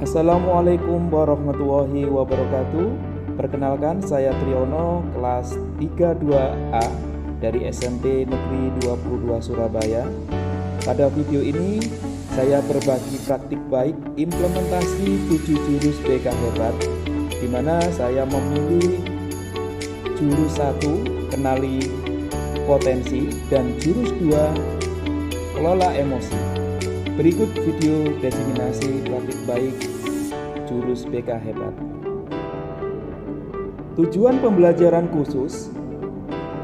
Assalamualaikum warahmatullahi wabarakatuh. Perkenalkan, saya Triyono, kelas 32A dari SMP Negeri 22 Surabaya. Pada video ini saya berbagi praktik baik implementasi 7 jurus BK Hebat, di mana saya memilih jurus 1 kenali potensi dan jurus 2 kelola emosi. Berikut video diseminasi praktik baik jurus BK Hebat. Tujuan pembelajaran khusus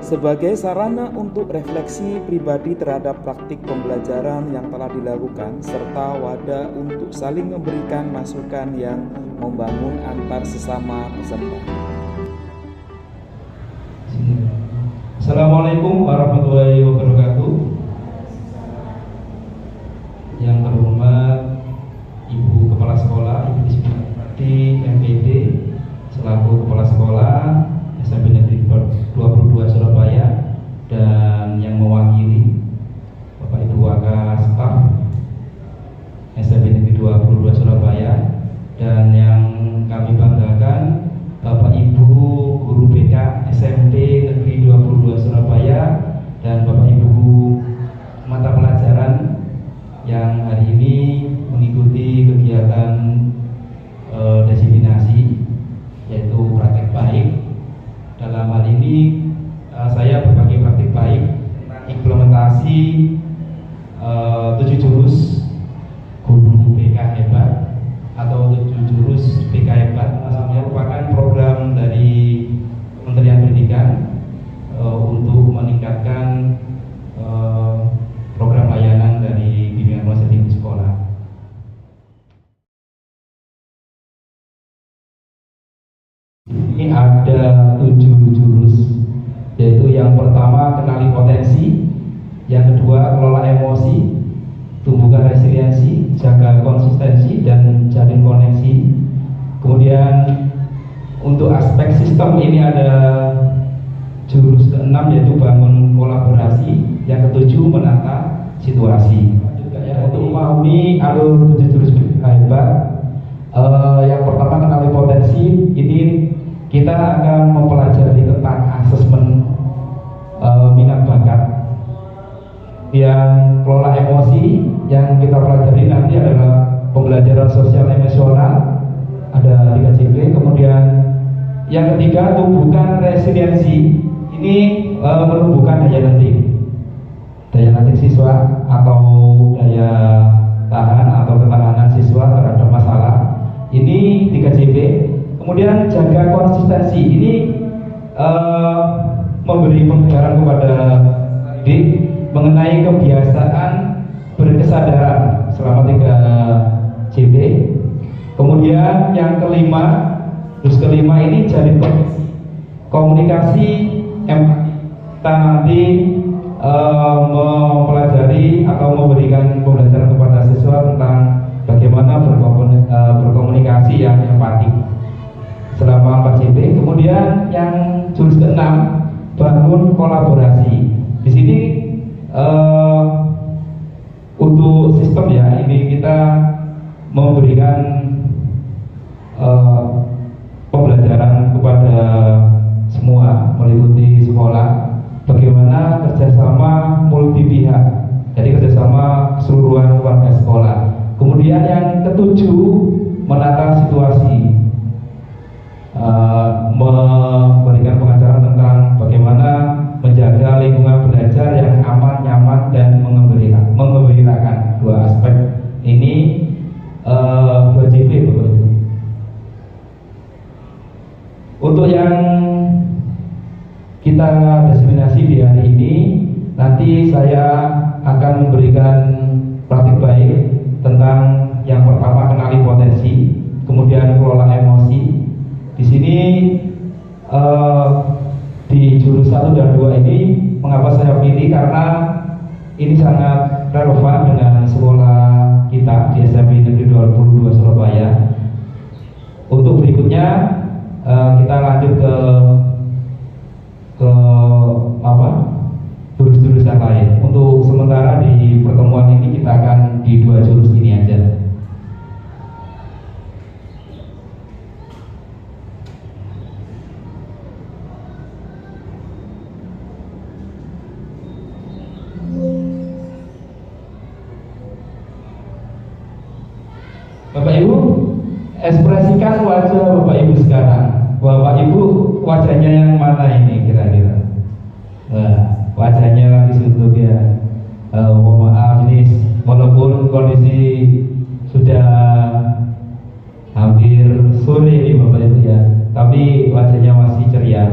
sebagai sarana untuk refleksi pribadi terhadap praktik pembelajaran yang telah dilakukan, serta wadah untuk saling memberikan masukan yang membangun antar sesama peserta. Assalamualaikum warahmatullahi wabarakatuh. Yang terhormat Ibu Kepala Sekolah, Ibu Disipati MPD selaku Kepala Sekolah SMP Negeri 22 Surabaya, dan yang mewakili Bapak Ibu Waka Staf SMP Negeri 22 Surabaya, dan yang kami banggakan Bapak Ibu Guru BK SMP Negeri 22 Surabaya dan Bapak Ibu mata pelajaran yang hari ini mengikuti kegiatan diseminasi, yaitu praktek baik. Dalam hal ini saya berbagi praktik baik implementasi 7 jurus guru BK Hebat atau 7 jurus BK Hebat, merupakan program dari Kementerian Pendidikan untuk meningkatkan program layanan dari bimbingan proses di sekolah. Ini ada 7 jurus, yaitu yang pertama kenali potensi, yang kedua kelola emosi, tumbuhkan resiliensi, jaga konsistensi dan jalin koneksi. Kemudian untuk aspek sistem ini ada jurus ke-6, yaitu bangun kolaborasi, yang ke-7 menata situasi. Untuk memahami alur 7 jurus hebat, yang pertama kenali potensi. Ini kita akan mempelajari tentang asesmen minat bakat. Yang kelola emosi yang kita pelajari nanti adalah pembelajaran sosial emosional, ada 3 CP. Kemudian yang ketiga tumbuhkan resiliensi. Ini menumbuhkan daya latih siswa atau daya tahan atau ketahanan siswa terhadap masalah. Ini 3 CP. Kemudian jaga konsistensi. Ini memberi pembelajaran kepada didik mengenai kebiasaan berkesadaran selama 3 CP. Kemudian yang kelima, terus kelima ini jalin komunikasi empati. Kita nanti mempelajari atau memberikan pembelajaran kepada siswa tentang bagaimana berkomunikasi yang empatik selama 4 CP. Kemudian yang jurus ke-6, bangun kolaborasi. Di sini untuk sistem ya, ini kita memberikan pembelajaran kepada semua meliputi sekolah, bagaimana kerjasama multi pihak, jadi kerjasama keseluruhan warga sekolah. Kemudian yang ke-7, menata situasi, memberikan pengajaran tentang bagaimana menjaga lingkungan belajar yang aman, nyaman, dan mengembirakan. 2 aspek ini 2 JP Bapak Ibu. Untuk yang kita diseminasi di hari ini, nanti saya akan memberikan praktik baik tentang yang pertama kenali potensi, kemudian kelola emosi. Di sini di jurus 1 dan 2 ini, mengapa saya pilih, karena ini sangat relevan dengan sekolah kita di SMP Negeri 22 Surabaya. Untuk berikutnya kita lanjut ke jurus-jurus yang lain. Untuk sementara di pertemuan ini kita akan di 2 jurus ini aja. ekspresikan wajah Bapak Ibu sekarang. Bapak Ibu wajahnya yang mana ini kira-kira? Wajahnya lagi suntuk ya. Mohon maaf ini walaupun kondisi sudah hampir sore nih Bapak Ibu ya, tapi wajahnya masih ceria,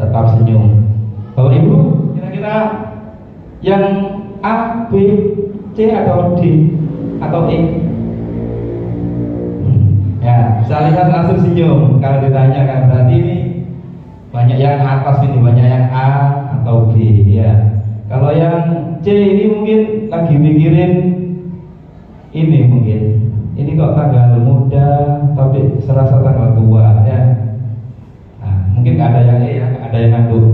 tetap senyum. Bapak Ibu kira-kira yang A, B, C atau D atau E? Ya, saya lihat langsung senyum kalau ditanya kan, berarti ini banyak yang atas ini, banyak yang A atau B ya. Kalau yang C ini mungkin lagi mikirin ini mungkin. Ini kok tanggal muda tapi serasa tanggal tua ya. Nah, mungkin nggak ada yang E ya, nggak ada yang ngantuk.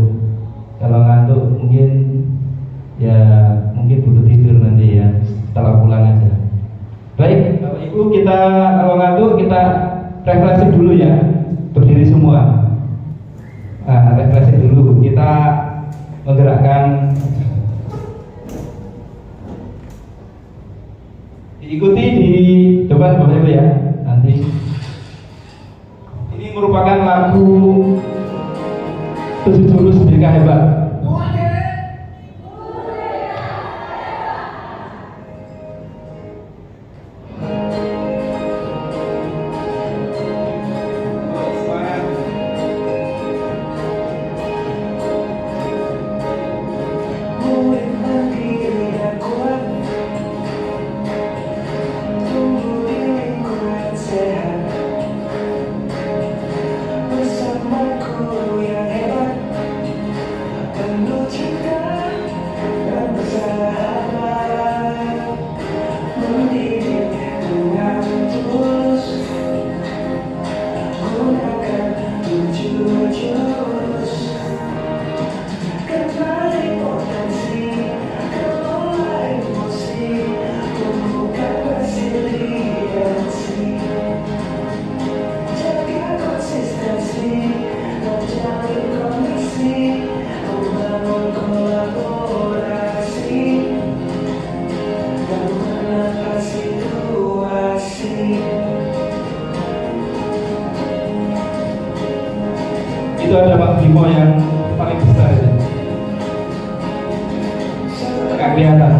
Kalau ngantuk mungkin ya mungkin butuh tidur nanti ya setelah pulang aja. Baik, Bapak Ibu, kita kalau ngantuk kita refleksi dulu ya, berdiri semua. Nah, refleksi dulu, kita menggerakkan, diikuti di depan Bapak Ibu ya. Nanti ini merupakan lagu 7 Jurus Merdeka Hebat. Itu ada Pak Bimo yang paling besar itu, nggak kelihatan.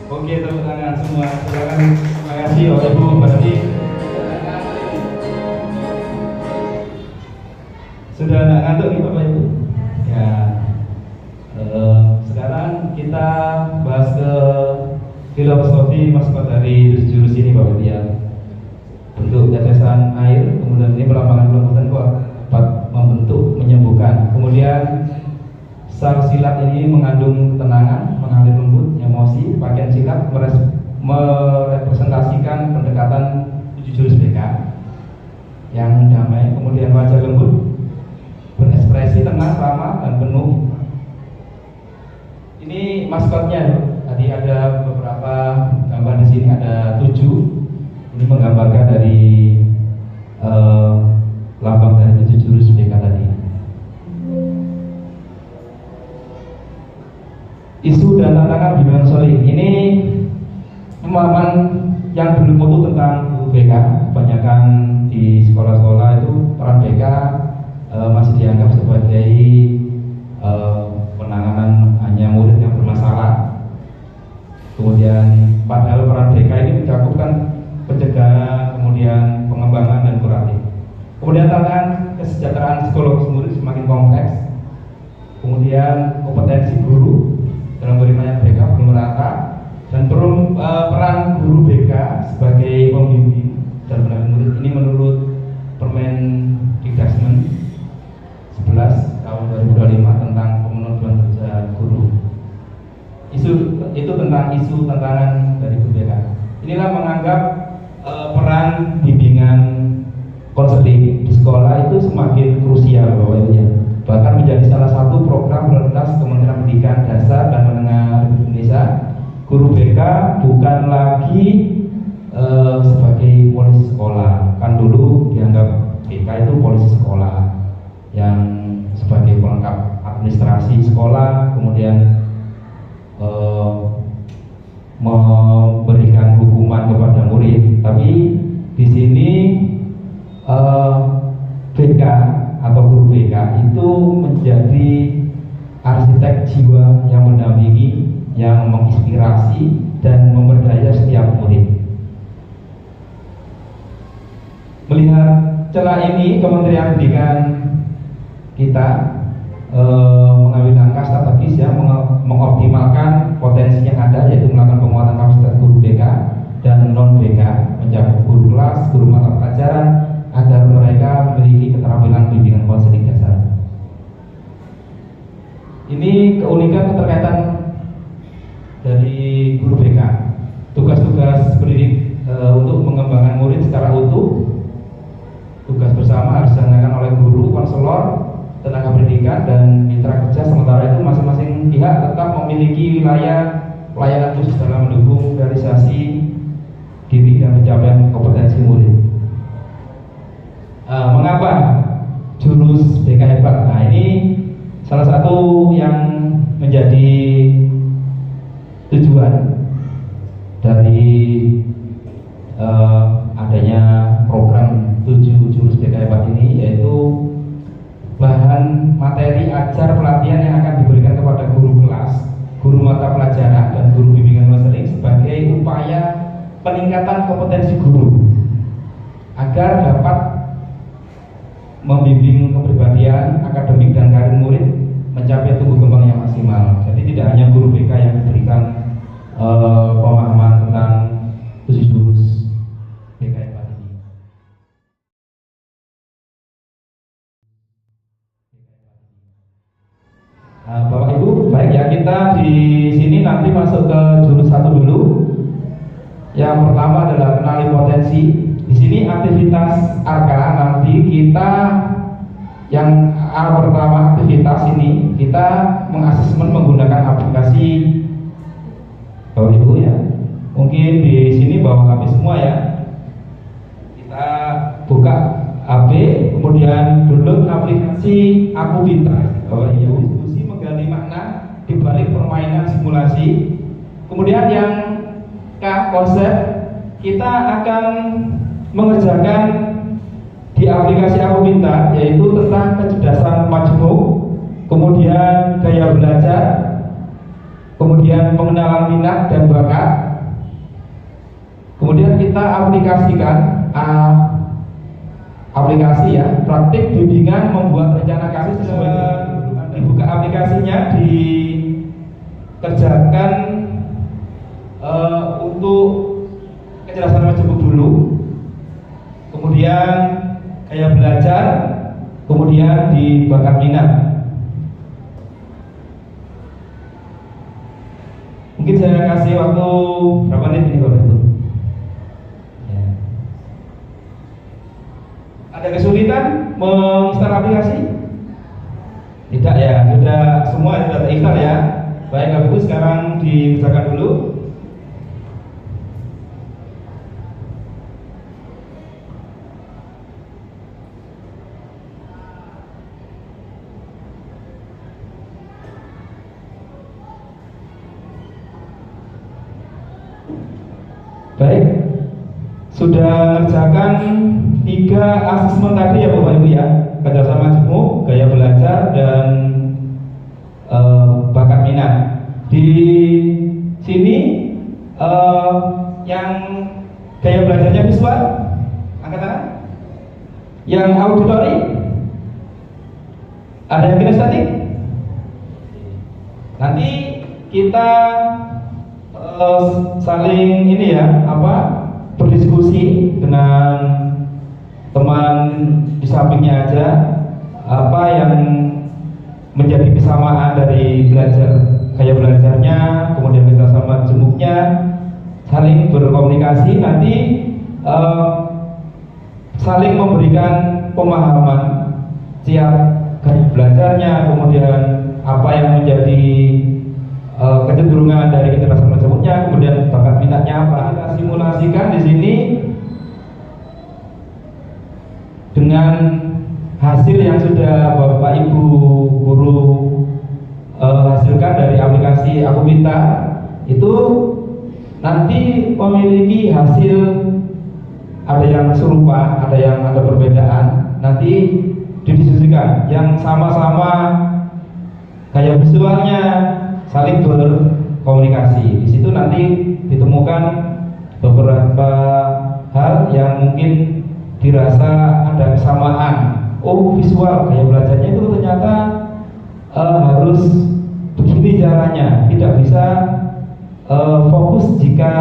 Oke, tepuk tangan semua. Silakan. Terima kasih Bapak Ibu. Berarti sudah nggak ngantuk nih Bapak Ibu. Ya. Sekarang kita bahas ke filosofi maskot dari 7 jurus ini Bapak Ibu ya. Bentuk tetesan air, kemudian ini melambangkan kelembutan kok dapat membentuk, menyembuhkan. Kemudian sar silat ini mengandung ketenangan, mengalir lembut, emosi. Bagian silat merepresentasikan pendekatan 7 jurus BK yang damai. Kemudian wajah lembut, berekspresi tenang, ramah, dan penuh. Ini maskotnya. Tadi ada beberapa gambar di sini, ada 7. Ini menggambarkan dari lambang dari 7 jurus BK tadi. Isu dan tantangan bimbingan soli ini pemahaman yang belum utuh tentang BK. Kebanyakan di sekolah-sekolah itu peran BK masih dianggap sebagai penanganan hanya murid yang bermasalah. Kemudian padahal peran BK ini mencakupkan pencegahan, kemudian pengembangan dan kuratif. Kemudian tantangan kesejahteraan psikologis murid semakin kompleks. Kemudian kompetensi guru dalam berimannya BK belum merata, dan peran guru BK sebagai pembimbing dan pendamping murid ini menurut Permendikbud 11 tahun 2025 tentang pemenuhan kerja guru. Itu tentang isu tantangan dari guru BK. Inilah menganggap peran bimbingan konseling di sekolah itu semakin krusial Bapak Ibu ya. Bahkan menjadi salah satu program prioritas Kementerian Pendidikan Dasar dan Menengah Republik Indonesia. Guru BK bukan lagi sebagai polisi sekolah. Kan dulu dianggap BK itu polisi sekolah yang sebagai pelengkap administrasi sekolah, kemudian memberikan hukuman kepada murid. Tapi di sini BK atau guru BK itu menjadi arsitek jiwa yang mendampingi, yang menginspirasi dan memberdaya setiap murid. Melihat celah ini, Kementerian Pendidikan kita mengambil langkah strategis ya, mengoptimalkan potensi yang ada, yaitu melakukan penguatan kapasitas guru BK dan non BK, mencakup guru kelas, guru mata pelajaran, agar mereka memiliki keterampilan bimbingan konseling dasar. Ini keunikan keterkaitan dari guru BK. Tugas-tugas pendidik untuk mengembangkan murid secara utuh, tugas bersama harus dilaksanakan oleh guru, konselor, tenaga pendidikan, dan mitra kerja. Sementara itu masing-masing pihak tetap memiliki wilayah pelayanan khusus dalam mendukung realisasi diri dan pencapaian kompetensi murid. Mengapa jurus BK hebat? Nah, ini salah satu yang menjadi tujuan dari adanya program 7 jurus BK hebat ini, yaitu bahan materi ajar pelatihan yang akan diberikan kepada guru kelas, guru mata pelajaran, dan guru bimbingan konseling sebagai upaya peningkatan kompetensi guru agar dapat membimbing kepribadian, akademik, dan karir murid mencapai tumbuh kembang yang maksimal. Jadi tidak hanya guru BK yang diberikan pemahaman tentang 7 jurus BK hebat ini. Bapak Ibu, baik ya, kita di sini nanti masuk ke jurus 1 dulu. Yang pertama adalah kenali potensi. Di sini aktivitas ARKA, nanti kita yang pertama aktivitas ini kita mengasesmen menggunakan aplikasi. Bapak Ibu ya, mungkin di sini bawa HP semua ya. Kita buka HP, kemudian download aplikasi Aku Pintar. Bapak Ibu, diskusi menggali makna di balik permainan simulasi. Kemudian yang K, konsep, kita akan mengerjakan di aplikasi Aku Pintar, yaitu tentang kecerdasan majemuk, kemudian gaya belajar, kemudian pengenalan minat dan bakat. Kemudian kita aplikasikan aplikasi ya, praktik bimbingan membuat rencana kasus sesuai. Dibuka aplikasinya, dikerjakan untuk kecerdasan majemuk dulu, kemudian gaya belajar, kemudian di bakat minat. Mungkin saya kasih waktu berapa menit ini Bapak Ibu? Ya. Ada kesulitan menginstal aplikasi? Tidak ya, sudah semua sudah terinstall ya. Baik Bapak Ibu, sekarang dikerjakan dulu. Baik, sudah mengerjakan 3 asesmen tadi ya Bapak Ibu ya, kerjasama majemuk, gaya belajar, dan bakat minat. Di sini yang gaya belajarnya visual, angkat tangan. Yang auditori, ada yang kinestetik. Nanti kita saling ini ya, berdiskusi dengan teman di sampingnya aja, apa yang menjadi kesamaan dari gaya belajarnya, kemudian kita sama jemuknya, saling berkomunikasi, nanti saling memberikan pemahaman tiap gaya belajarnya, kemudian apa yang menjadi kecenderungan dari kecerdasan majemuknya, kemudian bakat minatnya apa. Kita simulasikan di sini dengan hasil yang sudah Bapak Ibu guru hasilkan dari aplikasi Aku Pintar, itu nanti memiliki hasil, ada yang serupa, ada yang ada perbedaan, nanti didiskusikan. Yang sama-sama gaya visualnya saling berkomunikasi. Di situ nanti ditemukan beberapa hal yang mungkin dirasa ada kesamaan. Oh, visual gaya belajarnya itu ternyata harus begini caranya, tidak bisa fokus jika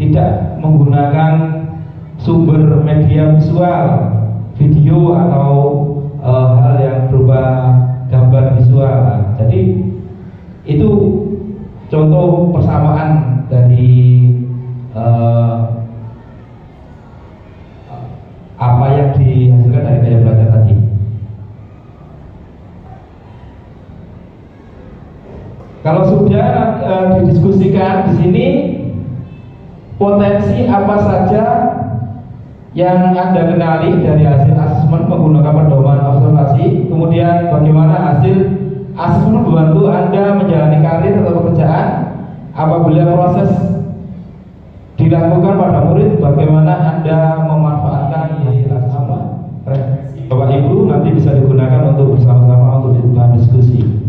tidak menggunakan sumber media visual, video atau hal yang berupa gambar visual. Jadi itu contoh persamaan dari apa yang dihasilkan dari gaya belajar tadi. Kalau sudah didiskusikan di sini, potensi apa saja yang Anda kenali dari hasil asesmen menggunakan pedoman observasi, kemudian bagaimana hasil asesmen membantu Anda menjalani karir atau pekerjaan, apabila proses dilakukan pada murid, bagaimana Anda memanfaatkan hasil asesmen. Refleksi Bapak Ibu nanti bisa digunakan untuk bersama-sama untuk bahan diskusi.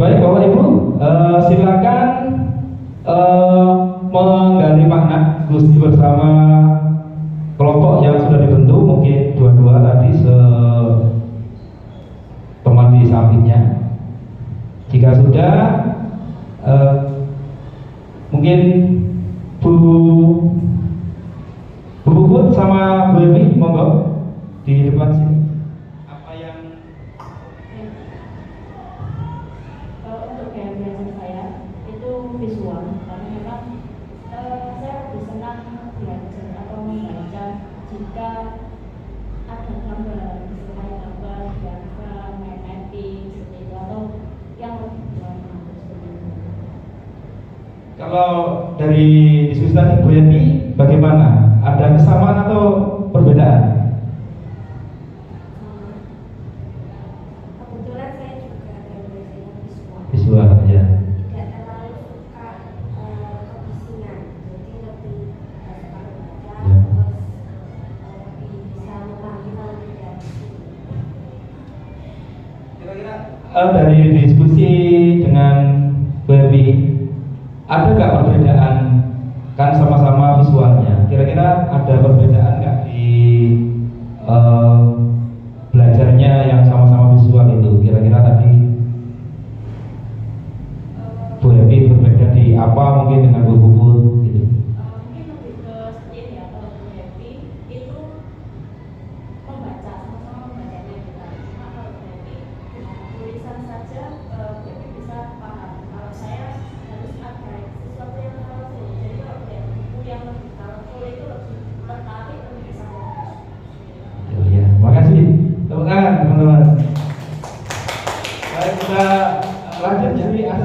Baik Bapak Ibu, silakan menggali makna diskusi bersama kelompok yang sudah dibentuk, mungkin dua-dua tadi teman di sampingnya. Jika sudah, mungkin Bu Puput sama Bu Evi, monggo di depan sini. Visual, karena memang saya lebih senang belajar atau membaca jika ada gambar, misalnya gambar, diagram, matematik, seperti itu, atau yang lebih berwarna seperti itu. Kalau dari diskusi tadi Bu Yenti, bagaimana? Ada kesamaan atau perbedaan? Kebetulan saya juga ada belajar visual. Visual ya. Dari diskusi dengan Baby, ada nggak perbedaan? Kan sama-sama visualnya. Kira-kira ada perbedaan nggak di belajarnya yang sama-sama visual itu? Kira-kira tadi Bu Baby berbeda di apa mungkin dengan Bu Puput gitu? Mungkin lebih ke seperti ini ya, kalau Bu Baby itu membaca, sama-sama membacanya kita. Cuma kalau Bu Baby tulisan saja, Bu Baby bisa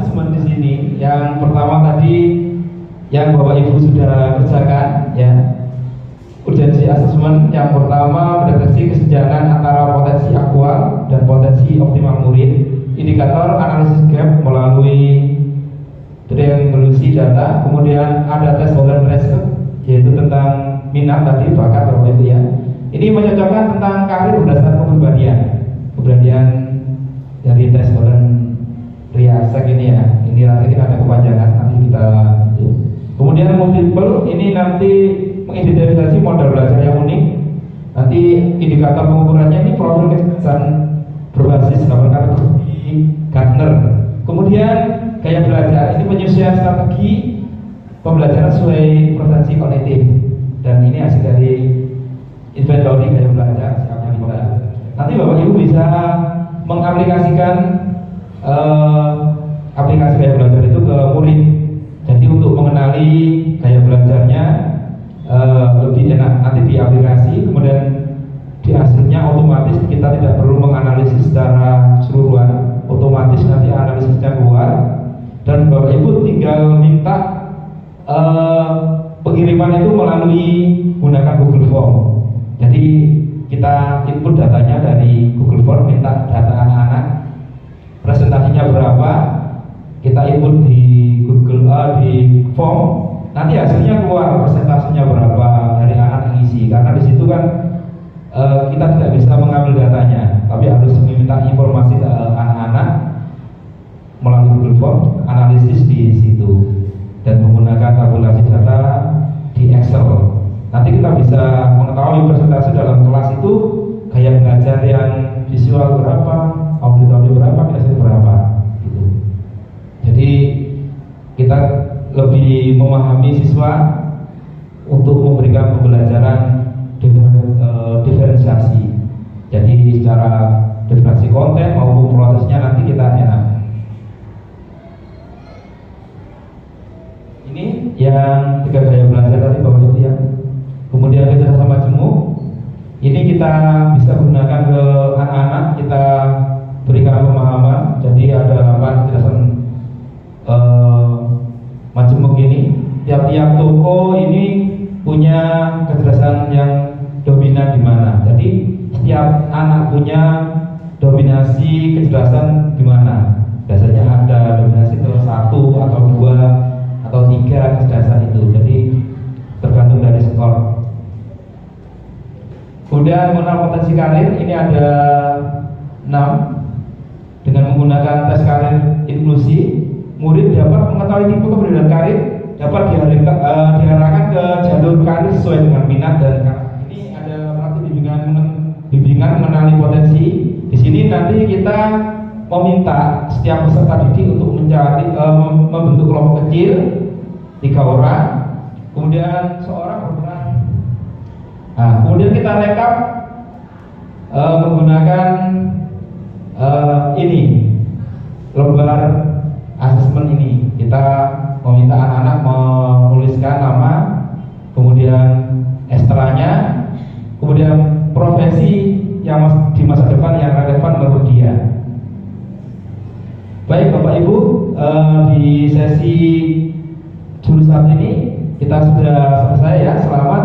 asesmen di sini. Yang pertama tadi yang Bapak Ibu sudah kerjakan, ya. Urgensi asesmen yang pertama mendeteksi kesenjangan antara potensi aktual dan potensi optimal murid. Indikator analisis gap melalui triangulasi data. Kemudian ada tes Holland Tracer, yaitu tentang minat tadi, bakat Bapak Ibu ya. Ini mencocokkan tentang karir berdasarkan kepribadian dari tes Holland Tracer ini ya. Ini rasanya ada kepanjangan, nanti kita itu. Kemudian multiple ini nanti mengidentifikasi model belajar yang unik. Nanti indikator pengukurannya ini profil kecerdasan berbasis 8 kategori Gartner. Kemudian gaya belajar ini penyesuaian strategi pembelajaran sesuai preferensi kognitif, dan ini hasil dari inventory gaya belajar siapa kita. Nanti Bapak Ibu bisa mengaplikasikan aplikasi gaya belajar itu ke murid. Jadi untuk mengenali gaya belajarnya lebih enak nanti di aplikasi, kemudian di hasilnya otomatis kita tidak perlu menganalisis secara keseluruhan, otomatis nanti analisisnya keluar dan Bapak Ibu tinggal minta pengiriman itu melalui gunakan Google Form. Jadi kita input datanya dari Google Form, minta data anak-anak, presentasinya berapa, kita input di Google di form, nanti hasilnya keluar presentasinya berapa dari anak yang isi. Karena di situ kan kita tidak bisa mengambil datanya, tapi harus meminta informasi ke anak-anak melalui Google Form, analisis di situ dan menggunakan tabulasi data di Excel. Nanti kita bisa mengetahui presentasi dalam kelas itu gaya belajar yang visual berapa, auditori berapa, biasanya berapa gitu. Jadi kita lebih memahami siswa untuk memberikan pembelajaran diferensiasi. Jadi secara diferensiasi konten maupun prosesnya nanti kita enak. Ini yang 3 gaya belajar tadi Bapak Ibu ya. Kemudian kecerdasan majemuk. Ini kita bisa gunakan ke anak-anak, kita berikan pemahaman. Jadi ada 8 kecerdasan majemuk ini. Tiap-tiap toko ini punya kecerdasan yang dominan di mana. Jadi setiap anak punya dominasi kecerdasan di mana. Biasanya ada dominasi ke 1 atau 2 atau 3 kecerdasan itu. Jadi tergantung dari skor. Kemudian mengenal potensi karir ini ada 6. Dengan menggunakan tes karir inklusi, murid dapat mengetahui tipe kepribadian karir, dapat diarahkan ke jalur karir sesuai dengan minat dan karakter. Ini ada praktik bimbingan mengenali potensi. Di sini nanti kita meminta setiap peserta didik untuk mencari membentuk kelompok kecil 3 orang, kemudian seorang berperan. Nah, kemudian kita rekap menggunakan ini lembar asesmen ini. Kita meminta anak-anak menuliskan nama, kemudian ekstranya, kemudian profesi yang di masa depan yang relevan menurut dia. Baik Bapak Ibu, di sesi jurusan ini kita sudah selesai ya. Selamat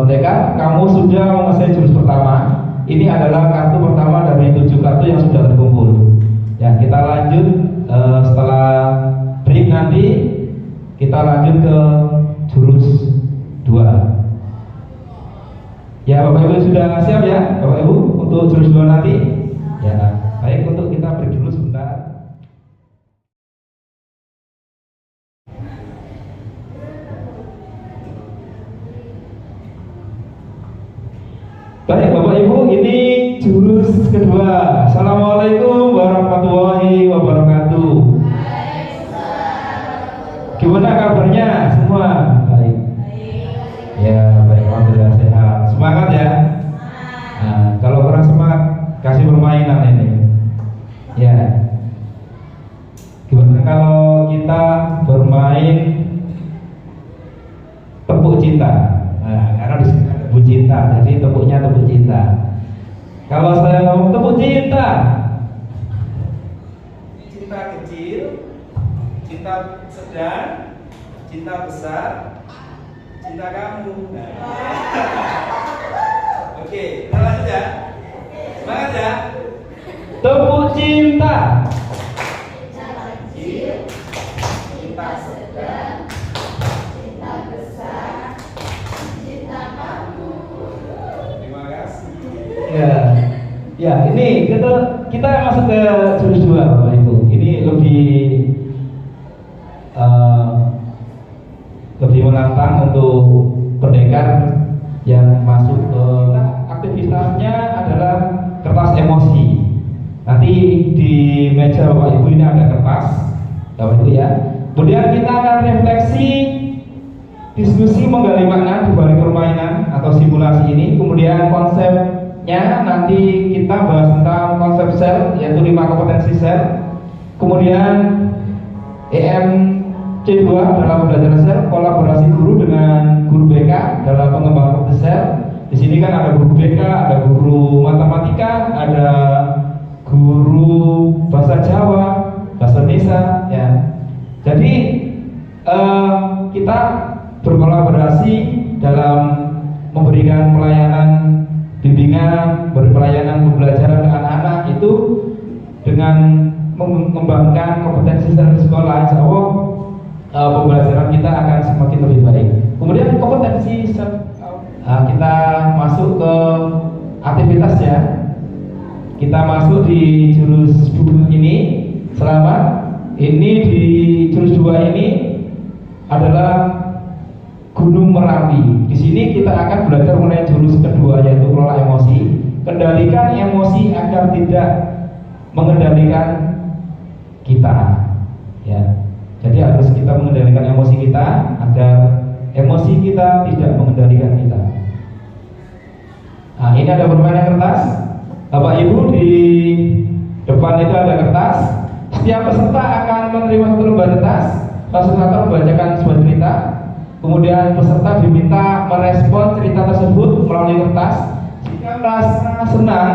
mereka, kamu sudah menguasai jurus pertama. Ini adalah kartu pertama dari 7 kartu yang sudah terkumpul. Ya, kita lanjut setelah break nanti kita lanjut ke jurus 2. Ya, Bapak Ibu sudah siap ya, Bapak Ibu, untuk jurus 2 nanti? Ya, baik, untuk kita break dulu sebentar. Baik Bapak Ibu, ini jurus kedua. Assalamualaikum warahmatullahi wabarakatuh. Gimana kabarnya semua? Baik. Ya, baik, alhamdulillah sehat. Semangat ya. Nah, kalau kurang semangat, kasih permainan ini. Ya. Gimana kalau kita bermain tepuk cinta? Nah, karena di sini ada Bu Cinta, jadi tepuknya tepuk cinta. Kalau saya ngomong tepuk cinta, cinta kecil, kecil, cinta sedang, cinta besar, cinta kamu. Nah. Oke, kita lanjut ya. Semangat ya. Tepuk cinta. Cinta kecil, cinta sedang, cinta besar, cinta kamu. Terima kasih. Ya, ini kita masuk ke jurus 2 Bapak Ibu. Ini lebih menantang untuk pendekar yang masuk ke aktivitasnya adalah kertas emosi. Nanti di meja Bapak Ibu ini ada kertas, Bapak Ibu ya. Kemudian kita akan refleksi, diskusi menggali makna di balik permainan atau simulasi ini. Kemudian konsepnya nanti kita bahas tentang konsep sel, yaitu 5 kompetensi sel. Kemudian EMC2 dalam pembelajaran sel, kolaborasi guru dengan guru BK dalam pengembangan kompetensi sel. Di sini kan ada guru BK, ada guru matematika, ada guru bahasa Jawa, bahasa Indonesia, ya. Jadi kita berkolaborasi dalam memberikan pelayanan bimbingan, pelayanan pembelajaran ke anak-anak itu dengan mengembangkan kompetensi di sekolah. Insya Allah pembelajaran kita akan semakin lebih baik. Kemudian kompetensi kita masuk ke aktivitas ya. Kita masuk di jurus 2 ini. Selamat. Ini di jurus 2 ini adalah Gunung Merapi. Di sini kita akan belajar mengenai jurus kedua, yaitu kelola emosi. Kendalikan emosi agar tidak mengendalikan kita. Ya. Jadi harus kita mengendalikan emosi kita agar emosi kita tidak mengendalikan kita. Nah, ini ada permainan kertas. Bapak Ibu di depan itu ada kertas. Setiap peserta akan menerima satu lembar kertas. Fasilitator membacakan sebuah cerita. Kemudian peserta diminta merespon cerita tersebut melalui kertas. Jika merasa senang,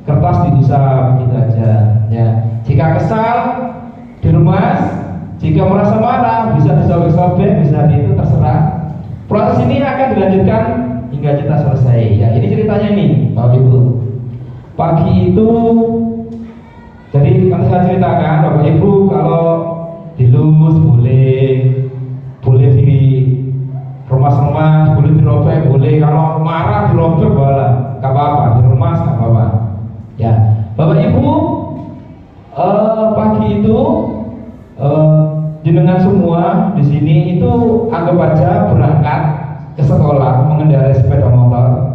kertas bisa begitu aja. Ya. Jika kesal, diremas. Jika merasa marah, bisa disobek-sobek, bisa itu terserah. Proses ini akan dilanjutkan hingga cerita selesai. Ya, ini ceritanya ini, Bapak Ibu. Pagi itu, jadi nanti saya ceritakan, Bapak Ibu, kalau dilus boleh di remas-remas, boleh dirobek, boleh. Kalau marah dirobek boleh, nggak apa-apa, diremas nggak apa-apa. Ya, Bapak Ibu, pagi itu jenengan semua di sini itu anggap aja berangkat ke sekolah mengendarai sepeda motor.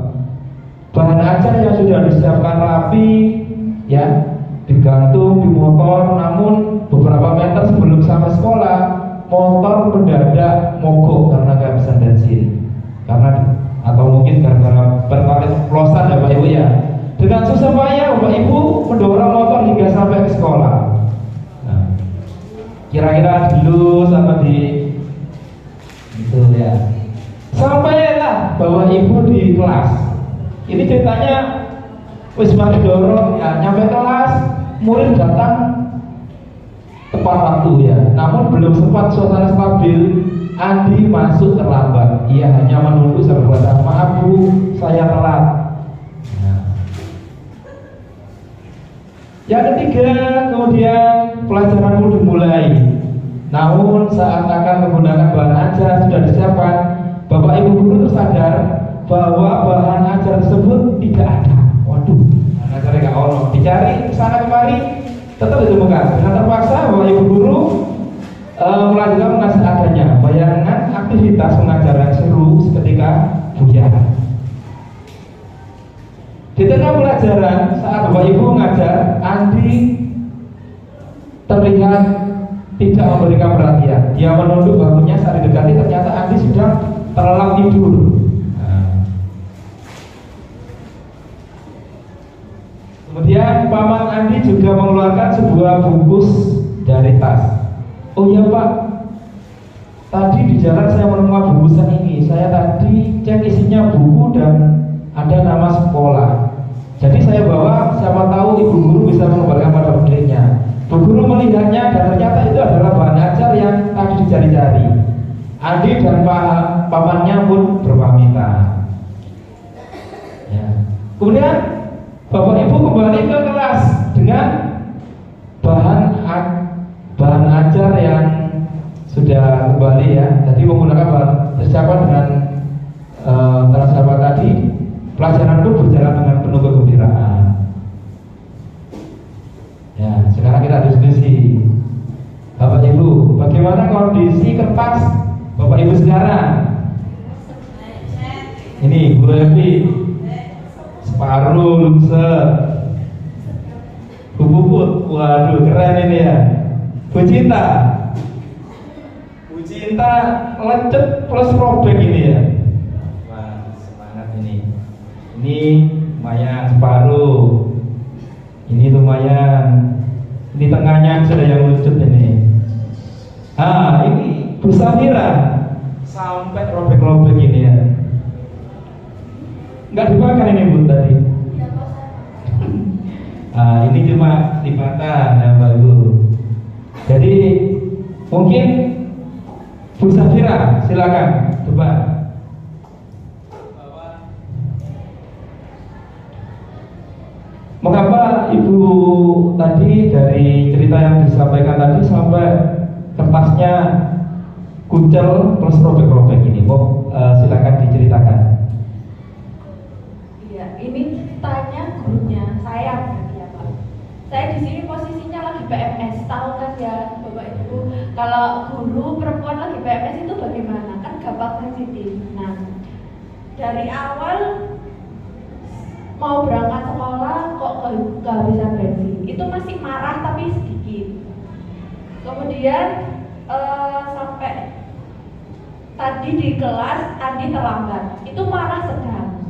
Bahan ajar yang sudah disiapkan rapi, ya, digantung di motor. Namun beberapa meter sebelum sampai sekolah, motor mendadak mogok karena kehabisan bensin, atau mungkin gara-gara berpalit oplosan ya Pak Ibu ya. Dengan susah payah Bapak Ibu mendorong motor hingga sampai ke sekolah. Nah, kira-kira dilus apa di itu ya. Sampailah Bapak Ibu di kelas. Ini ceritanya wis mari dorong ya, nyampe kelas, murid datang tepat waktu ya. Namun belum sempat suasana stabil, Andi masuk terlambat. Ia hanya menunggu sampai berkata, "Maaf Bu, saya telat." Nah. Yang ketiga, kemudian pelajaran pun dimulai. Namun saat akan menggunakan bahan ajar sudah disiapkan, Bapak Ibu guru tersadar bahwa bahan ajar tersebut tidak ada. Waduh, bahan ajarnya nggak ono. Dicari kesana kemari, tetap ditemukan. Dengan terpaksa Bapak Ibu guru melanjutkan mengasih adanya. Bayangan aktivitas pengajaran seru seketika buyar. Di tengah pelajaran, saat Bapak Ibu mengajar, Andi terlihat tidak memberikan perhatian. Dia menunduk bahunya saat didekati, ternyata Andi sedang terlelap tidur. Kemudian paman Andi juga mengeluarkan sebuah bungkus dari tas. "Oh iya Pak, tadi di jalan saya menemukan bungkusan ini. Saya tadi cek isinya buku dan ada nama sekolah. Jadi saya bawa, siapa tahu ibu guru bisa mengembalikan pada muridnya." Bu guru melihatnya dan ternyata itu adalah bahan ajar yang tadi dicari-cari. Adik dan pamannya pun berpamitan. Ya. Kemudian Bapak Ibu kembali ke kelas dengan bahan ajar yang sudah kembali ya. Jadi menggunakan bahan persiapan dengan transjawa tadi, pelajaran pun berjalan dengan penuh kegembiraan. Ya, sekarang kita diskusi. Bapak Ibu, bagaimana kondisi kertas Bapak Ibu sekarang? Ini Bu Evi, separuh lungser. Bu Puput, waduh keren ini ya. Bu Cinta lecet plus robek ini ya. Wah, semangat ini. Ini lumayan separuh. Ini lumayan. Ini tengahnya sudah yang lucut ini. Ini Bu Safira sampai robek-robek ini ya. Enggak dimakan ini Bu tadi. Ini cuma dimakan ya Mbak Ibu. Jadi mungkin Bu Safira silakan coba. Mengapa Ibu tadi dari cerita yang disampaikan tadi sampai kertasnya kucel plus robek-robek ini? Silakan diceritakan. Iya, ini ceritanya gurunya saya ya Pak. Saya di sini posisinya lagi PMS, tahu kan ya Bapak Ibu. Kalau guru perempuan lagi PMS itu bagaimana? Kan gampang sensitif. Nah, dari awal mau berangkat sekolah kok kehabisan bensin, itu masih marah tapi sedikit. Kemudian sampai tadi di kelas Andi terlambat, itu marah sedang.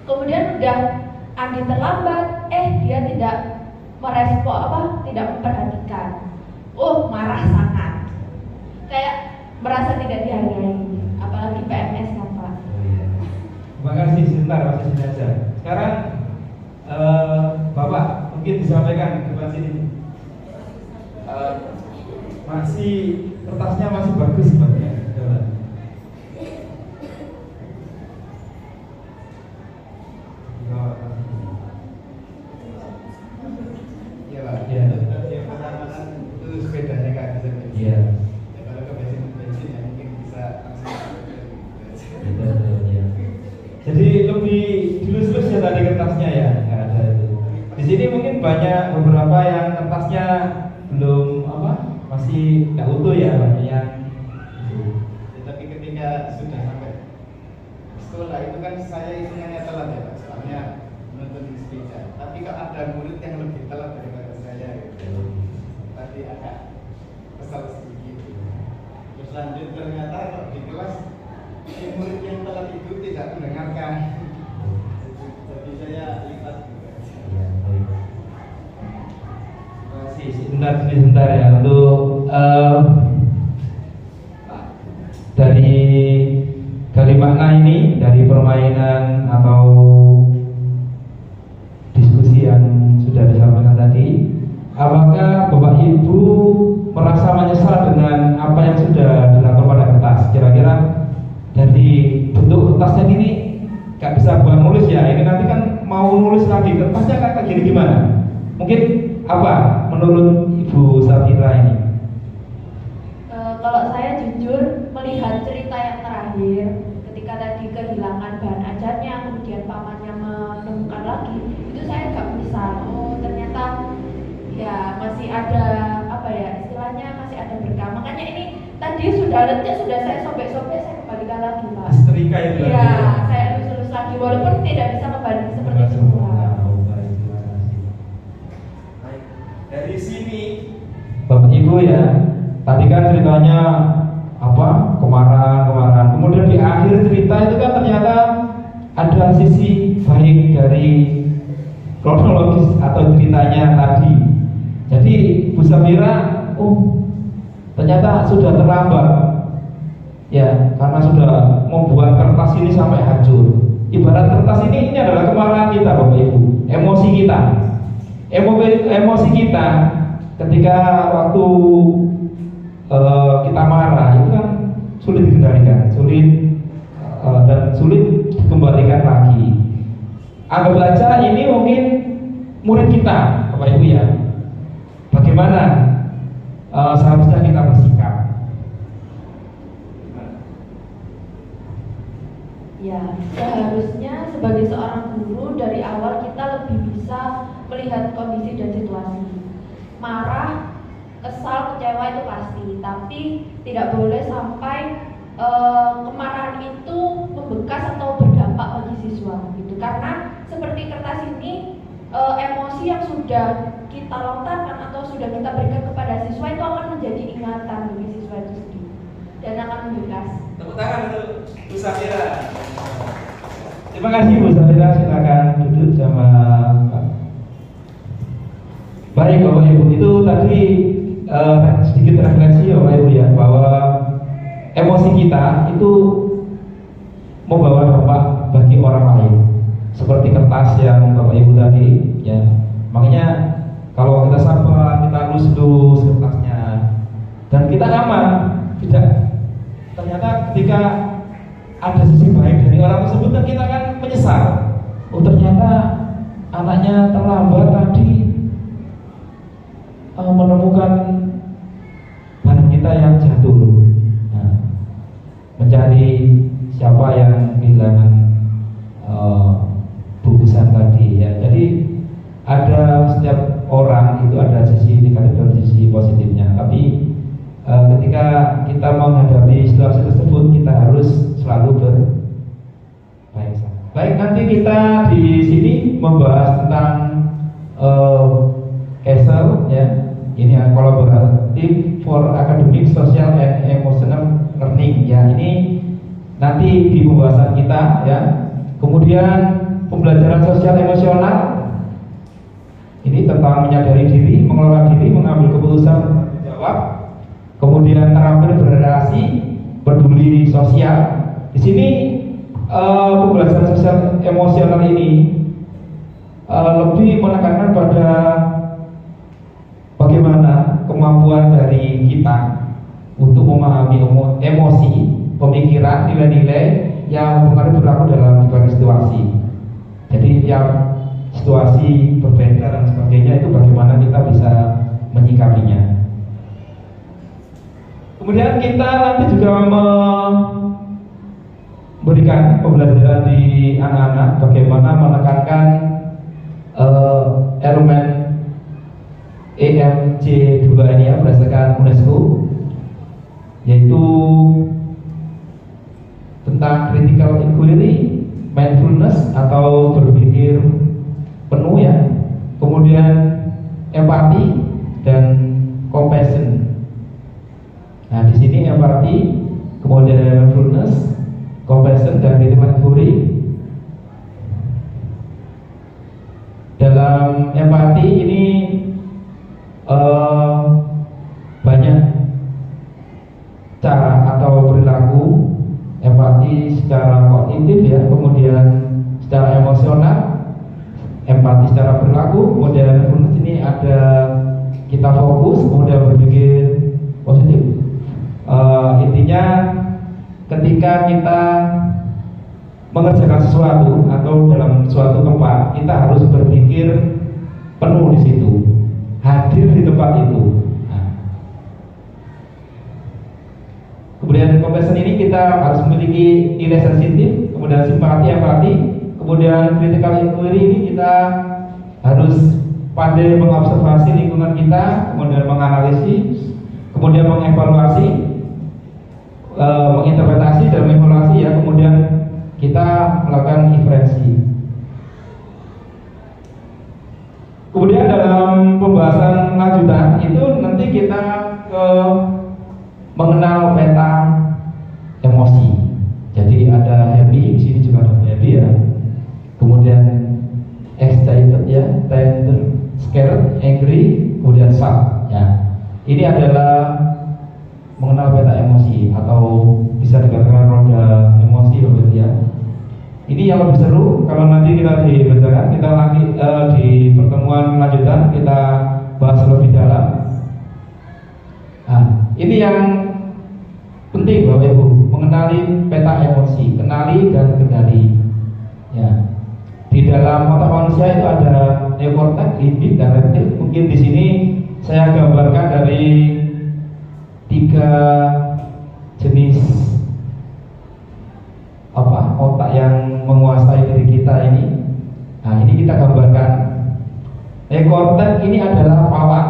Kemudian udah Andi terlambat, dia tidak merespon tidak memperhatikan. Marah sangat, kayak merasa tidak dihargai, apalagi PMS kan Pak. Terima kasih, sebentar masih saja. Sekarang Bapak mungkin disampaikan ke depan sini. Masih kertasnya masih bagus sebenarnya. Iya Pak. Iya. Yang pertama kan itu sepedanya kan bisa bensin. Iya. Ya, kalau ke bensin ya mungkin bisa langsung. Jadi lebih dilus-lus ya tadi kertasnya ya, nggak ada itu. Di sini mungkin banyak beberapa yang kertasnya belum masih nggak utuh ya, banyak yang. Tapi ketika sudah sampai sekolah itu kan saya hitungannya telat ya Pak, soalnya menuntun sepeda. Tapi kalau ada murid yang lebih telat daripada saya gitu, tadi agak kesal sedikit. Terus lanjut ternyata kok di kelas murid yang telat itu tidak mendengarkan. Jadi saya lihat juga. Sebentar ya untuk dari makna ini, dari permainan atau diskusi yang sudah disampaikan tadi, apakah Bapak Ibu merasa menyesal dengan apa yang sudah dilakukan pada kertas? Kira-kira dari bentuk kertasnya ini gak bisa buat nulis ya, ini nanti kan mau nulis lagi, kertasnya kayak gini gimana? Mungkin apa menurut Ibu Safira ini? Kalau saya jujur melihat cerita yang terakhir, ketika tadi kehilangan bahan ajarnya, kemudian pamannya menemukan lagi, itu saya gak menyesal. Ternyata ya masih ada istilahnya masih ada berkah. Makanya ini tadi sudah lecet, sudah saya sobek-sobek, saya kembalikan lagi Pak. Setrika itu lagi. Iya, saya lulus lagi walaupun tidak bisa kembali seperti semula. Dari sini Bapak Ibu ya, tadi kan ceritanya kemarahan. Kemudian di akhir cerita itu kan ternyata ada sisi baik dari kronologis atau ceritanya tadi. Jadi Bu Safira, ternyata sudah terlambat ya, karena sudah membuat kertas ini sampai hancur. Ibarat kertas ini adalah kemarahan kita Bapak Ibu, emosi kita. Emosi kita ketika waktu kita marah itu kan sulit dikendalikan, dan sulit dikembalikan lagi. Anggap saja ini mungkin murid kita, Bapak Ibu ya. Bagaimana seharusnya kita bersikap? Ya, seharusnya sebagai seorang guru dari awal kita lebih bisa melihat kondisi dan situasi. Marah, kesal, kecewa itu pasti, tapi tidak boleh sampai kemarahan itu membekas atau berdampak bagi siswa gitu. Karena seperti kertas ini, emosi yang sudah kita lontarkan atau sudah kita berikan kepada siswa itu akan menjadi ingatan bagi siswa itu sendiri dan akan membekas. Tepuk tangan untuk Bu Safira. Terima kasih Bu Safira, silakan duduk sama Pak. Baik Bapak Ibu, itu tadi sedikit refleksi ya Bapak Ibu ya, bahwa emosi kita itu membawa dampak bagi orang lain. Seperti kertas yang Bapak Ibu tadi ya. Makanya kalau kita sabar, kita lus-lus kertasnya dan kita aman, tidak. Ternyata ketika ada sisi baik dari orang tersebut dan kita kan menyesal. Oh ternyata anaknya terlambat tadi menemukan barang kita yang jatuh. Nah, mencari siapa yang kehilangan bungkusan tadi ya. Jadi ada setiap orang itu ada sisi negatif dan sisi positifnya. Tapi ketika kita menghadapi situasi tersebut kita harus selalu berbaik. Baik, nanti kita di sini membahas tentang CASEL ya. Ini kolaboratif for academic, social and emotional learning ya. Ini nanti di pembahasan kita ya. Kemudian pembelajaran sosial emosional ini tentang menyadari diri, mengelola diri, mengambil keputusan, bertanggung jawab. Kemudian terampil berrelasi, peduli sosial. Di sini pembelajaran sosial emosional ini lebih menekankan pada bagaimana kemampuan dari kita untuk memahami emosi, pemikiran, nilai-nilai yang berlaku dalam berbagai situasi. Jadi tiap situasi berbeda dan sebagainya, itu bagaimana kita bisa menyikapinya. Kemudian kita nanti juga memberikan pembelajaran di anak-anak bagaimana menekankan elemen EMC2 ini ya, berdasarkan UNESCO, yaitu tentang critical inquiry, mindfulness atau berpikir penuh ya, kemudian empati dan compassion. Nah di sini empati, kemudian mindfulness, compassion dan critical inquiry. Dalam empati ini banyak cara atau perilaku. Empati secara kognitif ya, kemudian secara emosional, empati secara perilaku, kemudian mindfulness ini ada kita fokus, kemudian berpikir positif. Intinya ketika kita mengerjakan sesuatu atau dalam suatu tempat, kita harus berpikir penuh di situ, hadir di tempat itu. Kemudian compassion ini kita harus memiliki nilai sensitif, kemudian simpati, empati, kemudian critical inquiry ini kita harus pandai mengobservasi lingkungan kita, kemudian menganalisis, kemudian mengevaluasi, menginterpretasi dan mengevaluasi ya, kemudian kita melakukan inferensi. Kemudian dalam pembahasan lanjutan itu nanti kita mengenal peta emosi. Jadi ada happy, di sini juga ada happy ya. Kemudian excited ya, tender, scared, angry, kemudian sad ya. Ini adalah mengenal peta emosi atau bisa dikatakan roda emosi begitu ya. Ini yang lebih seru kalau nanti kita dibacakan, kita lagi di pertemuan lanjutan kita bahas lebih dalam. Nah, ini yang penting Bapak Ibu, mengenali peta emosi, kenali dan kendali. Ya, di dalam otak manusia itu ada neokortex, limbik, dan reptil. Mungkin di sini saya gambarkan dari 3 jenis otak yang menguasai diri kita ini. Nah, ini kita gambarkan. Neokortex ini adalah pawang.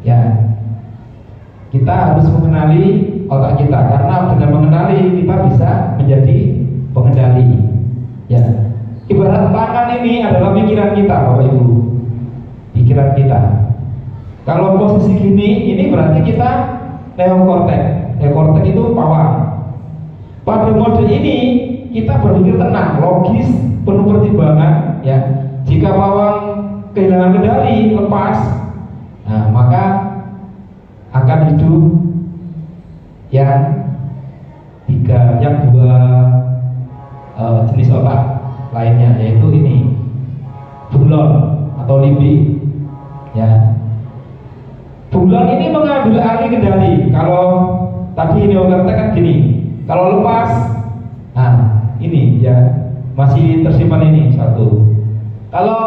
Ya, kita harus mengenali otak kita, karena dengan mengenali kita bisa menjadi pengendali. Ya, ibarat tangan ini adalah pikiran kita, Bapak Ibu. Pikiran kita. Kalau posisi gini, ini berarti kita neokortex. Neokortex itu pawang. Pada mode ini kita berpikir tenang, logis, penuh pertimbangan. Ya, jika pawang kehilangan kendali, lepas, nah maka akan hidup yang 2 jenis otak lainnya, yaitu ini bunglon atau limbik. Ya, bunglon ini mengambil alih kendali. Kalau tadi neokortex kan gini, kalau lepas, nah ini ya masih tersimpan ini satu. Kalau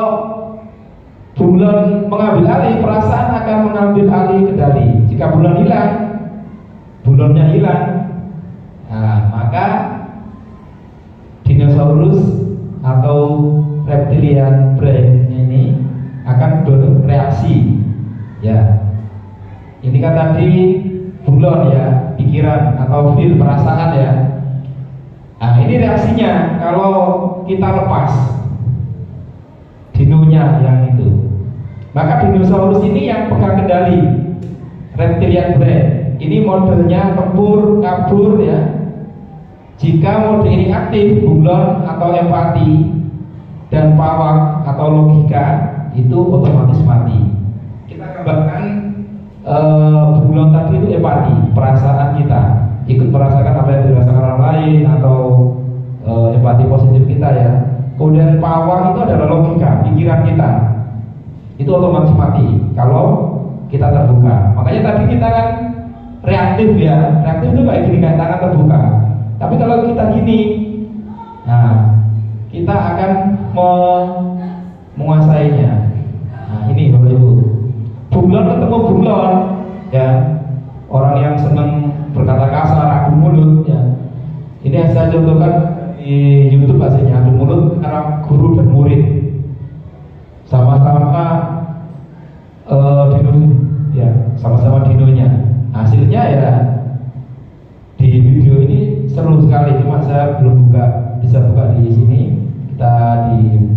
bunglon mengambil alih, perasaan akan mengambil alih kendali. Jika bunglon hilang, bunglonnya hilang, nah maka dinosaurus atau reptilian brain ini akan bereaksi. Ya, ini kan tadi bunglon ya, pikiran atau feel, perasaan ya. Nah, ini reaksinya kalau kita lepas dinonya yang itu. Maka dinosaurus ini yang pegang kendali, reptilian brain. Ini modelnya tempur, kabur ya. Jika mode ini aktif, bunglon atau empati dan pawang atau logika itu otomatis mati. Kita gambarkan bunglon tadi itu empati, perasaan kita, ikut merasakan apa yang dirasakan orang lain atau empati positif kita ya. Kemudian pawang itu adalah logika, pikiran kita, itu otomatis mati kalau kita terbuka. Makanya tadi kita kan reaktif ya, reaktif itu kayak gini, kayak tangan terbuka. Tapi kalau kita gini, nah kita akan menguasainya. Nah ini Bapak Ibu, bunglon ketemu bunglon ya, orang yang senang berkata kasar, adu mulut ya. Ini yang saya contohkan di YouTube hasilnya, adu mulut antara guru dan murid, sama-sama dino ya, sama-sama dinonya. Hasilnya ya di video ini seru sekali, cuma saya belum bisa buka di sini. Kita di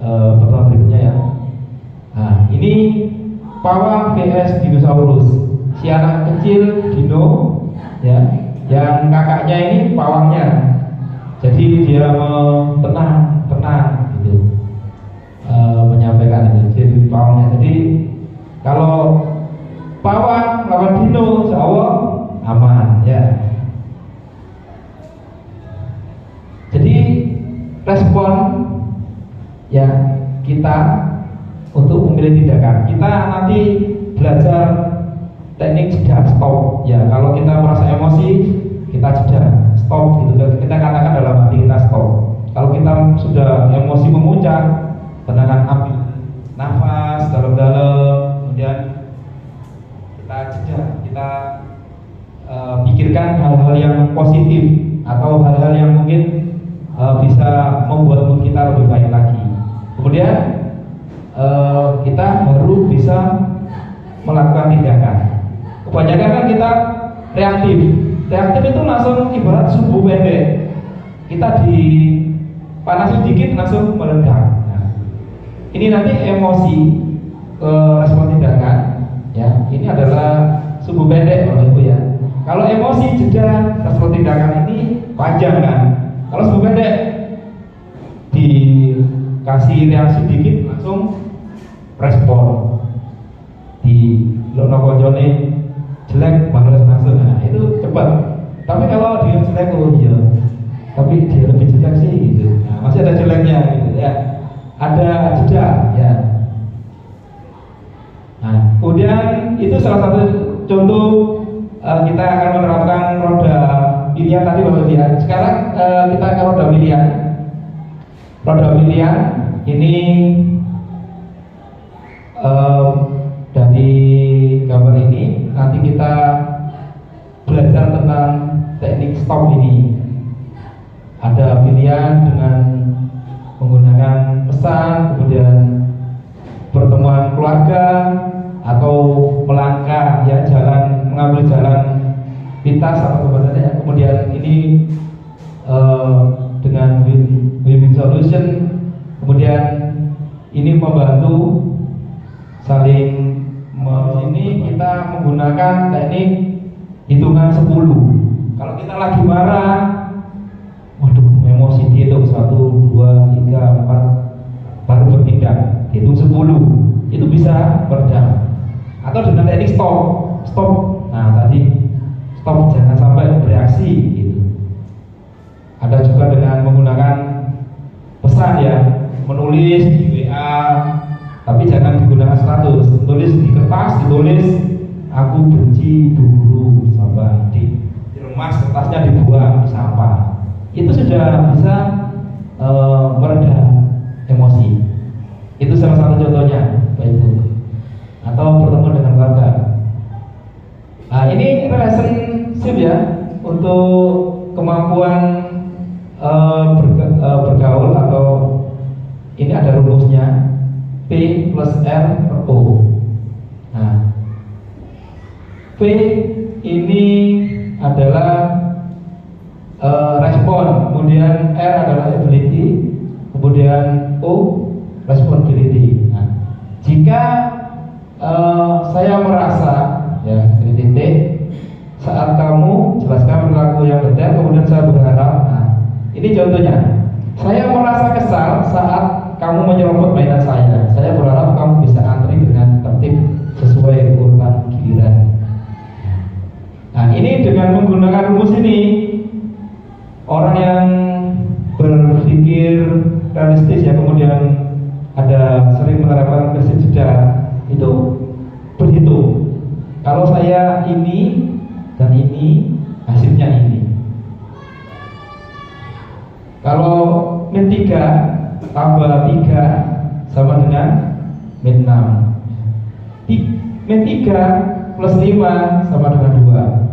pertemuan berikutnya ya. Nah ini pawang vs dinosaurus. Si anak kecil dino ya, yang kakaknya ini pawangnya. Jadi dia tenang gitu, menyampaikan itu. Jadi pawangnya. Jadi kalau pawang lawan dino, insya Allah aman ya. Jadi respon ya kita untuk memilih tindakan. Kita nanti belajar teknik jeda, stop ya. Kalau kita merasa emosi, kita jeda, stop gitu. Kita katakan dalam hati kita stop. Kalau kita sudah emosi memuncak, tenangkan, ambil nafas dalam-dalam, kemudian kita jeda, kita pikirkan hal-hal yang positif atau hal-hal yang mungkin bisa membuat mood kita lebih baik lagi. Kemudian kita baru bisa melakukan tindakan. Kebanyakan kan kita reaktif. Reaktif itu langsung ibarat sumbu pendek. Kita dipanasi dikit langsung meledak. Nah, ini nanti emosi respon tindakan ya. Ini adalah sumbu pendek Bapak Ibu ya. Kalau emosi jeda, respon tindakan ini panjang kan. Kalau sumbu pendek dikasih reaksi dikit langsung respon. Di lono konjone jelek balas langsung, nah itu cepat. Tapi kalau dia jelek, oh iya, tapi dia lebih jelek sih gitu. Nah, masih ada jeleknya gitu ya. Ada jeda ya. Nah, kemudian itu salah satu contoh kita akan menerapkan roda pilihan tadi Bapak lihat. Sekarang kita akan roda pilihan. Roda pilihan ini dari gambar ini nanti kita belajar tentang teknik stop ini. Ada pilihan dengan menggunakan pesan, kemudian pertemuan keluarga atau melangkah ya, jalan, mengambil jalan pintas atau kemudian ini dengan win-win solution, kemudian ini membantu saling ini kita menggunakan teknik hitungan 10. Kalau kita lagi marah, waduh, emosi dihitung 1, 2, 3, 4 baru bertindak, hitung 10 itu bisa meredam. Atau dengan teknik stop. Nah tadi stop, jangan sampai bereaksi gitu. Ada juga dengan menggunakan pesan ya, menulis di WA, tapi jangan digunakan status, tulis di kertas, ditulis aku benci guru sama diremas, kertasnya dibuang di sampah. Itu sudah bisa meredam emosi. Itu salah satu contohnya, Pak Ibu. Atau bertemu dengan keluarga. Nah, ini relationship ya, untuk kemampuan bergaul, atau ini ada rumusnya P plus R per O. Nah, P ini adalah respon, kemudian R adalah ability, kemudian O responsibility. Nah, jika saya merasa ya ini titik, saat kamu jelaskan perilaku yang benar, kemudian saya berharap. Nah, ini contohnya, saya merasa kesal saat kamu menyerobot mainan saya. Saya berharap kamu bisa antri dengan tertib sesuai urutan giliran. Nah, ini dengan menggunakan rumus ini, orang yang berpikir realistis ya, kemudian ada sering menerapkan prinsip jeda, itu berhitung. Kalau saya ini dan ini, hasilnya ini. Kalau min 3 tambah 3 sama dengan min 6. Min 3 plus 5 sama dengan 2.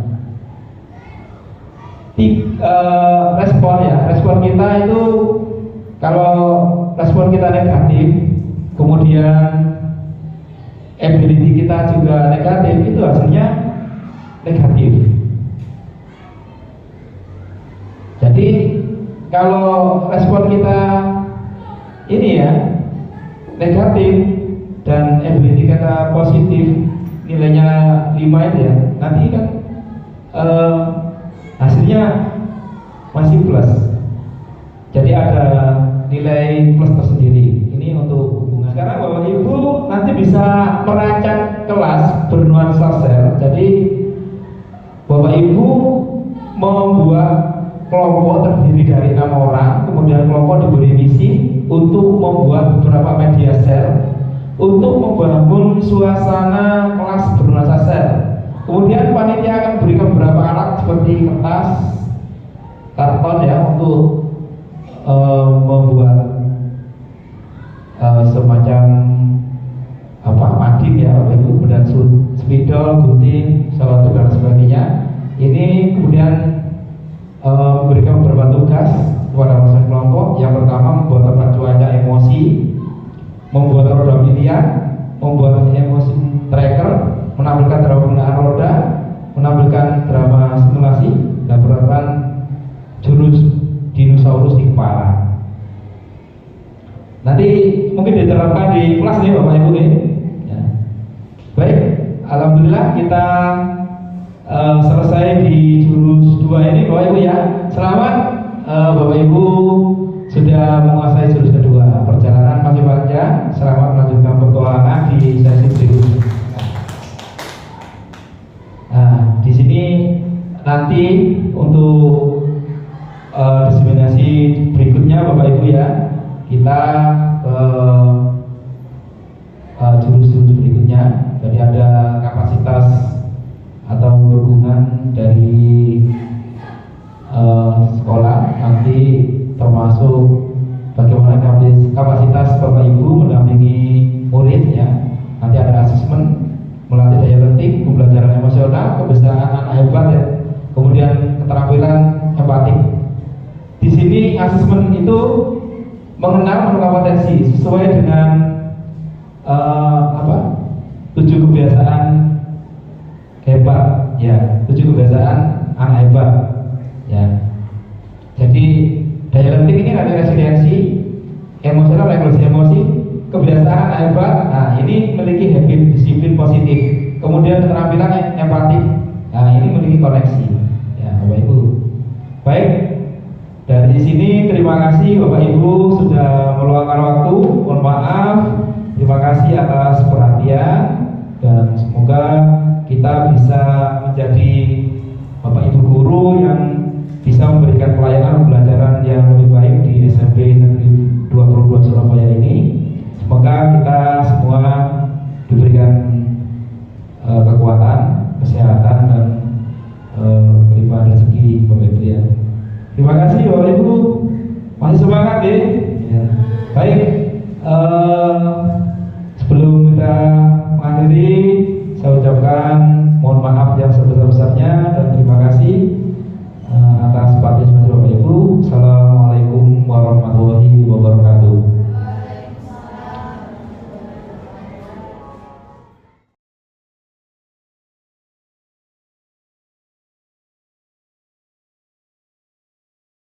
Respon ya, respon kita itu, kalau respon kita negatif, kemudian ability kita juga negatif, itu hasilnya negatif. Jadi kalau respon kita ini ya negatif dan ability kita positif, nilainya 5 itu ya, nanti kan hasilnya masih plus. Jadi ada nilai plus tersendiri. Ini untuk hubungan. Sekarang Bapak Ibu nanti bisa merancang kelas bernuansa sel. Jadi Bapak Ibu membuat kelompok terdiri dari 6 orang, kemudian kelompok diberi misi untuk membuat beberapa media sel untuk membangun suasana kelas bernuansa sel. Kemudian panitia akan berikan beberapa alat seperti kertas, karton ya, untuk membuat semacam mading ya, kemudian spidol, gunting, salatuk dan sebagainya. Ini kemudian memberikan beberapa tugas kepada masing-masing kelompok. Yang pertama, membuat tata cuaca emosi, membuat roda pilihan, membuat emosi tracker, menampilkan drama penggunaan roda, menampilkan drama simulasi, dan menerapkan jurus dinosaurus di kepala. Nanti mungkin diterapkan di kelas nih Bapak Ibu nih. Ya. Baik, alhamdulillah kita selesai di jurus 2 ini Bapak Ibu ya. Selamat Bapak Ibu sudah menguasai jurus kedua. Perjalanan masih panjang. Selamat melanjutkan petualangan di sesi berikutnya. Nah, di sini nanti untuk diseminasi berikutnya Bapak Ibu ya, kita ke jurus-jurus berikutnya. Jadi ada kapasitas atau dukungan dari sekolah, nanti termasuk bagaimana kapasitas Bapak Ibu mendampingi murid ya. Nanti ada asesmen, melatih daya lentik, pembelajaran emosional, kebiasaan anak hebat ya. Kemudian keterampilan empatik. Di sini asesmen itu mengenal menu kompetensi sesuai dengan 7 kebiasaan hebat ya, 7 kebiasaan anak hebat ya. Jadi daya lentik ini ada resiliensi, emosional, regulasi emosi, kebiasaan anak hebat. Nah, ini memiliki habit disiplin positif. Kemudian keterampilan empatik. Nah, ini memiliki koneksi. Ya, Bapak Ibu. Baik. Dari sini terima kasih Bapak Ibu sudah meluangkan waktu. Mohon maaf. Terima kasih atas perhatian dan semoga kita bisa menjadi Bapak Ibu guru yang bisa memberikan pelayanan pembelajaran yang lebih baik di SMP Negeri 22 Surabaya ini. Semoga kita semua diberikan kekuatan, kesehatan dan kelimpahan rezeki Bapak Ibu ya. Terima kasih Bapak Ibu, masih semangat ya. Baik, sebelum kita mengakhiri, saya ucapkan mohon maaf yang sebesar-besarnya dan terima kasih atas partisipasi Bapak Ibu. Assalamualaikum warahmatullahi wabarakatuh.